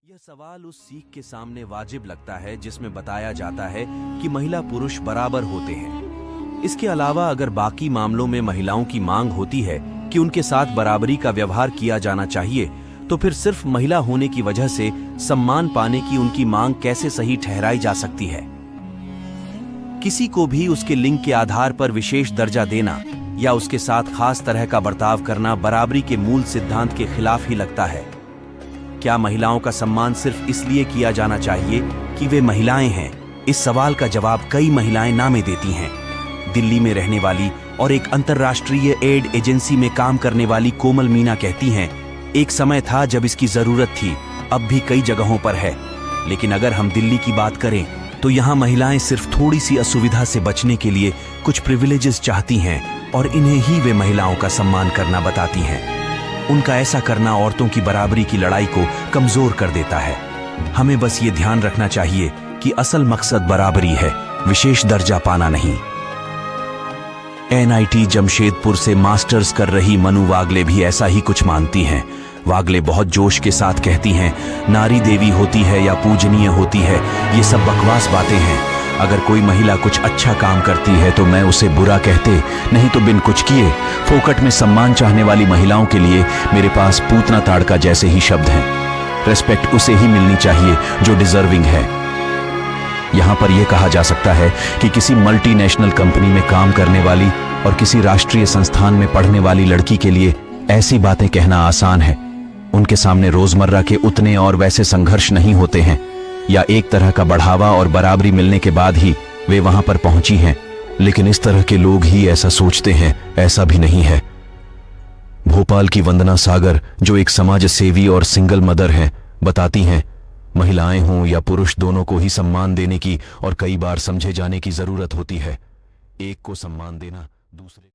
यह सवाल उस सीख के सामने वाजिब लगता है जिसमें बताया जाता है कि महिला पुरुष बराबर होते हैं। इसके अलावा अगर बाकी मामलों में महिलाओं की मांग होती है कि उनके साथ बराबरी का व्यवहार किया जाना चाहिए, तो फिर सिर्फ महिला होने की वजह से सम्मान पाने की उनकी मांग कैसे सही ठहराई जा सकती है। किसी को भी उसके लिंग के आधार पर विशेष दर्जा देना या उसके साथ खास तरह का बर्ताव करना बराबरी के मूल सिद्धांत के खिलाफ ही लगता है। क्या महिलाओं का सम्मान सिर्फ इसलिए किया जाना चाहिए कि वे महिलाएं हैं? इस सवाल का जवाब कई महिलाएं नामे देती हैं। दिल्ली में रहने वाली और एक अंतर्राष्ट्रीय एड एजेंसी में काम करने वाली कोमल मीना कहती हैं, एक समय था जब इसकी जरूरत थी, अब भी कई जगहों पर है। लेकिन अगर हम दिल्ली की बात करें तो यहाँ महिलाएं सिर्फ थोड़ी सी असुविधा से बचने के लिए कुछ प्रिविलेजेस चाहती हैं और इन्हें ही वे महिलाओं का सम्मान करना बताती हैं। उनका ऐसा करना औरतों की बराबरी की लड़ाई को कमजोर कर देता है। हमें बस ये ध्यान रखना चाहिए कि असल मकसद बराबरी है, विशेष दर्जा पाना नहीं। NIT जमशेदपुर से मास्टर्स कर रही मनु वागले भी ऐसा ही कुछ मानती हैं। वागले बहुत जोश के साथ कहती हैं, नारी देवी होती है या पूजनीय होती है, ये सब बकवास बातें हैं। अगर कोई महिला कुछ अच्छा काम करती है तो मैं उसे बुरा कहते नहीं, तो बिन कुछ किए फोकट में सम्मान चाहने वाली महिलाओं के लिए मेरे पास पूतना ताड़का जैसे ही शब्द हैं। रेस्पेक्ट उसे ही मिलनी चाहिए जो डिजर्विंग है। यहां पर यह कहा जा सकता है कि किसी मल्टीनेशनल कंपनी में काम करने वाली और किसी राष्ट्रीय संस्थान में पढ़ने वाली लड़की के लिए ऐसी बातें कहना आसान है। उनके सामने रोजमर्रा के उतने और वैसे संघर्ष नहीं होते हैं, या एक तरह का बढ़ावा और बराबरी मिलने के बाद ही वे वहां पर पहुंची हैं। लेकिन इस तरह के लोग ही ऐसा सोचते हैं, ऐसा भी नहीं है। भोपाल की वंदना सागर, जो एक समाज सेवी और सिंगल मदर हैं, बताती हैं, महिलाएं हों या पुरुष, दोनों को ही सम्मान देने की और कई बार समझे जाने की जरूरत होती है। एक को सम्मान देना दूसरे